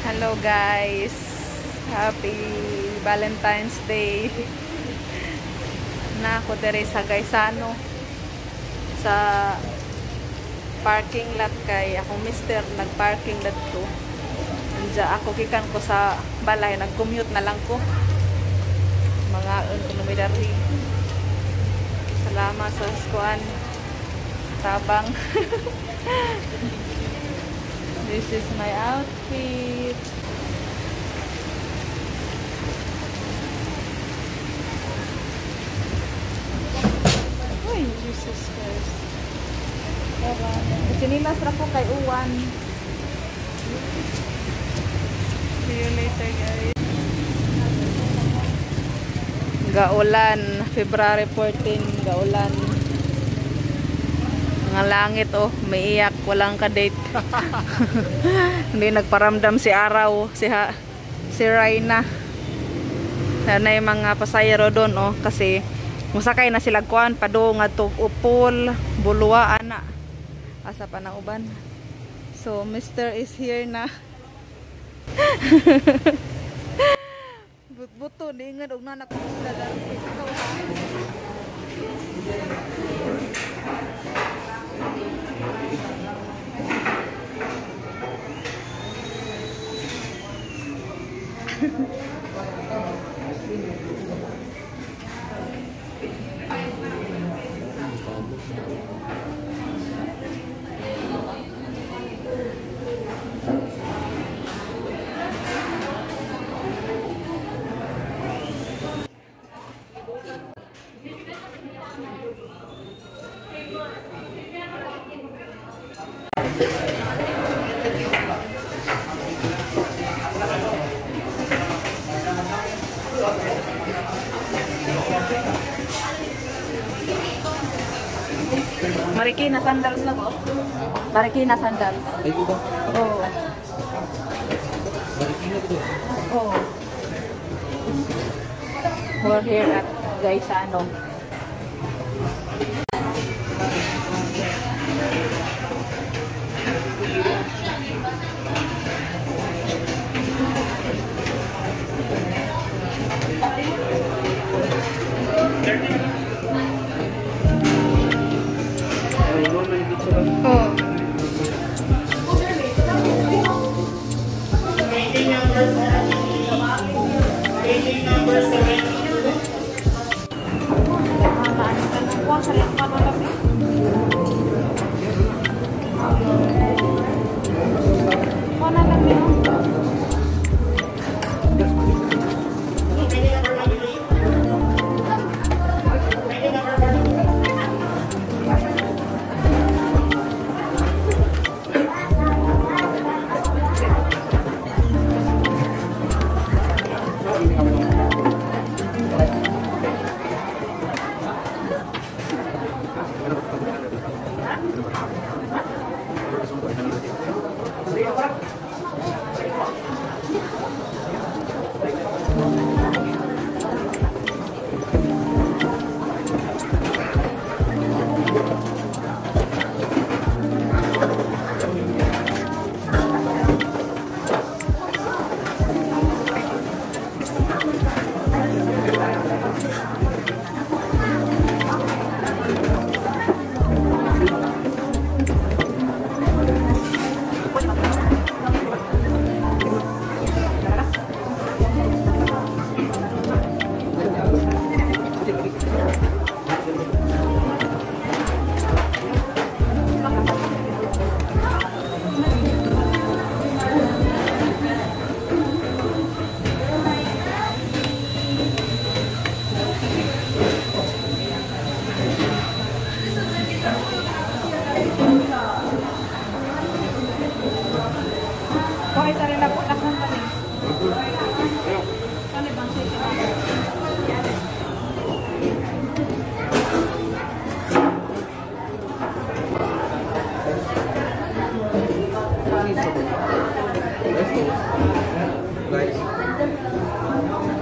Hello guys, happy Valentine's Day. Na ako dere sa Gaisano sa parking lot kay akong mister nag-parking lot ko. Anja ako gikan ko sa balay, nag-commute na lang ko. Mga kilometri. Salamat sa skuan. Tabang. This is my outfit. Uy, Jesus Christ. Sinilas ra ko kay Uwan. See you later, guys. Gaulan, February 14, gaulan. Mga langit oh, may iyak, walang ka-date. Hindi nagparamdam si Araw, si Raina. Na yung mga pasayero doon oh, kasi musakay na sila kuan padung atog Upol, Bulwa ana. Asa pa na uban. So Mr. is here na. Buto ni ingad og nanak ko sila. Marikina sandals lang oh. Marikina sandals. Ay, iba? Oo. Marikina ito? Oo. We're here at Gaisano.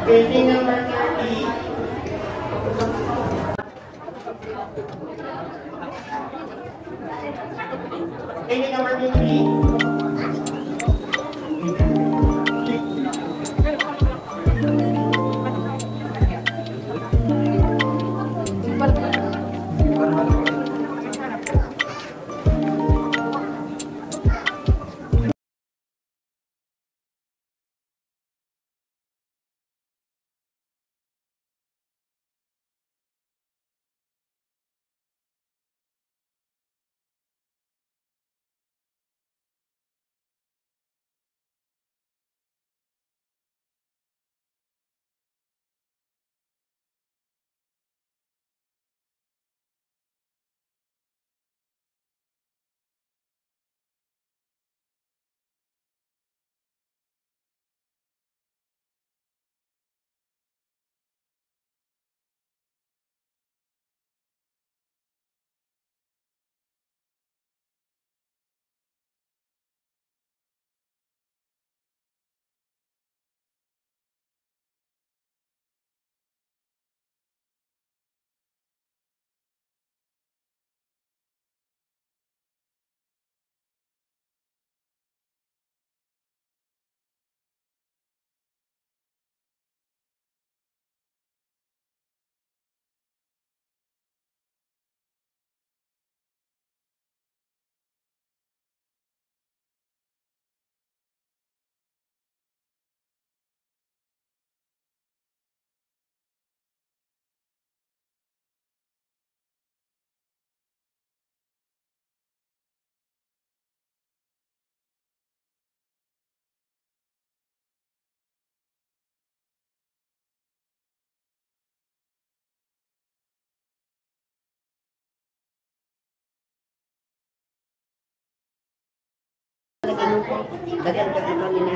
Building number 30. Building number 50. Dagan-dagan lang nila.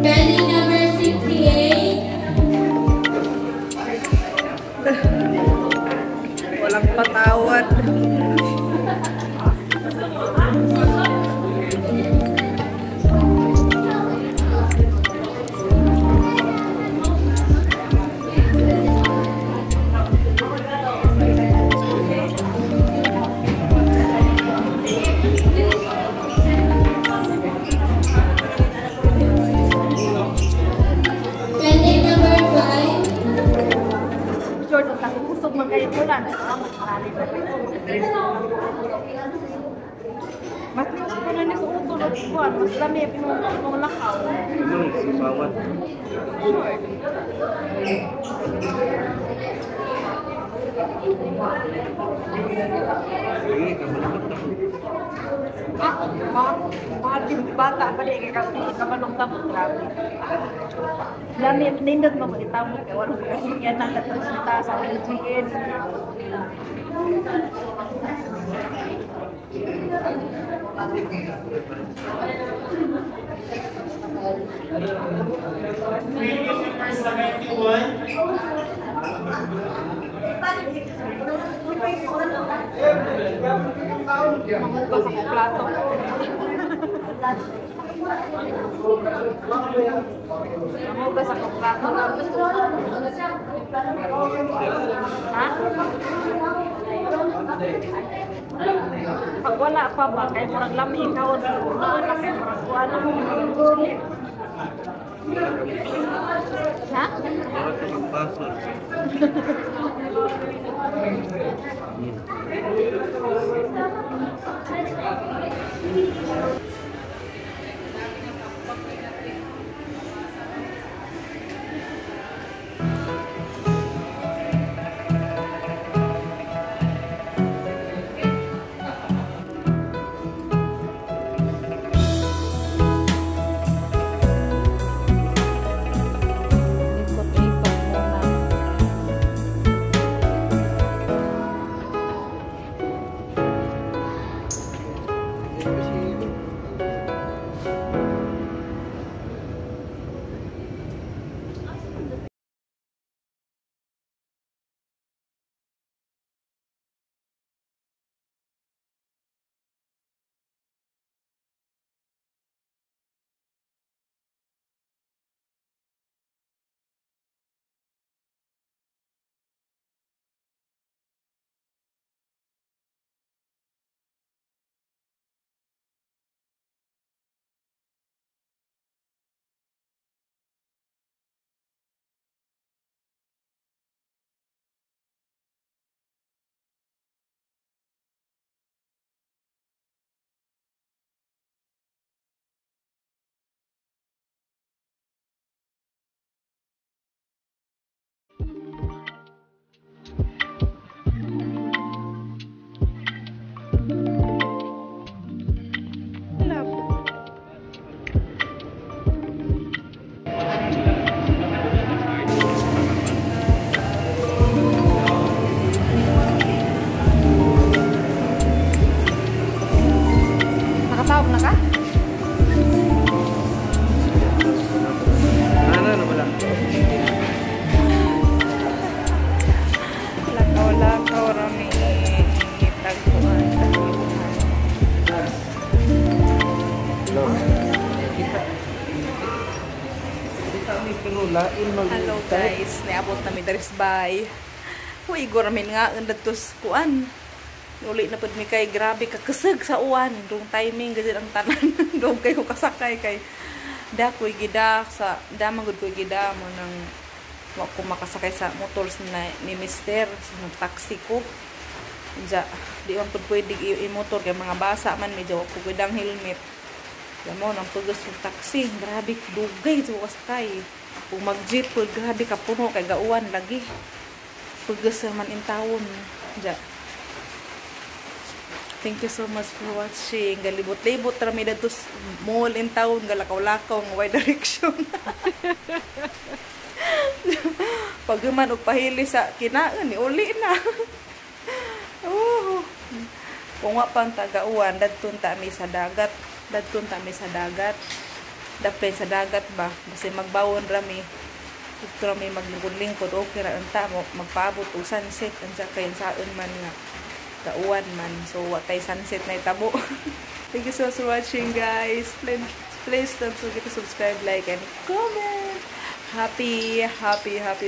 Belly number 68. Walang patawad. Belly number 5. Short at ako kusog man kayo ulan. Mas nindot ko na ni sa utol at kuwan. Mas dami pinong lakaw. Sasawan. Short. Sige, kamalakot ako. Mahal yung bata pa rin kasi kamanong tamot grabe. Dami nindot mo mo itamot kaya walang kasi yan ang katasita sa chicken. Number 71. Mamugas ako plato. Mamugas ako plato. Ha? Pag wala pa ba, kaya murag lami ikaw, wala kaya murag wala. Ha? Para ka magpasok. Ikot-ikot muna. Nakatawag na ka? Wala. Lakaw-lakaw rami tagpuan. Hello guys, niabot na mi daris bay. Uy, igor min nga datos kuan. Uli na pud mi kay grabe ka keseg sa uwan. Dong timing gid ang tanan. Dong kayo kasakay kay da koy gida sa damang gud koy gida mo nang wa ko makasakay sa motor na ni Mister sa taxi ko. Unsa, di man pud pwede i-motor kay mga basa man medyo ako pwedang helmet. Alam mo, nang pugos yung taxi, grabe dugay sa kasakay. Kung mag-jeep pud grabe ka puno kay gauwan lagi. Pugos man in town. Ja. Thank you so much for watching. Galibot-libot ra mi dito sa mall in town, galakaw-lakaw ng Y direction. Pag man og pahili sa kinaan ni uli na. Oh. Kung wa pang tagauan, dadton ta mi sa dagat. Dadton ta mi sa dagat. Dapay sa dagat ba? Kasi magbawon rami. Ito rami maglingkod-lingkod. Okay ra anta mo magpaabot og sunset ansa kay saon man nga kauwan man. So wa tay sunset na itabo. Thank you so much for watching, guys. Please don't forget to subscribe, like, and comment. Happy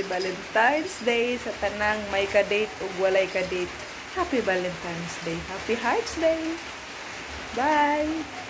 Valentine's Day sa tanang may ka-date ug walay ka-date. Happy Valentine's Day. Happy Hearts Day. Bye.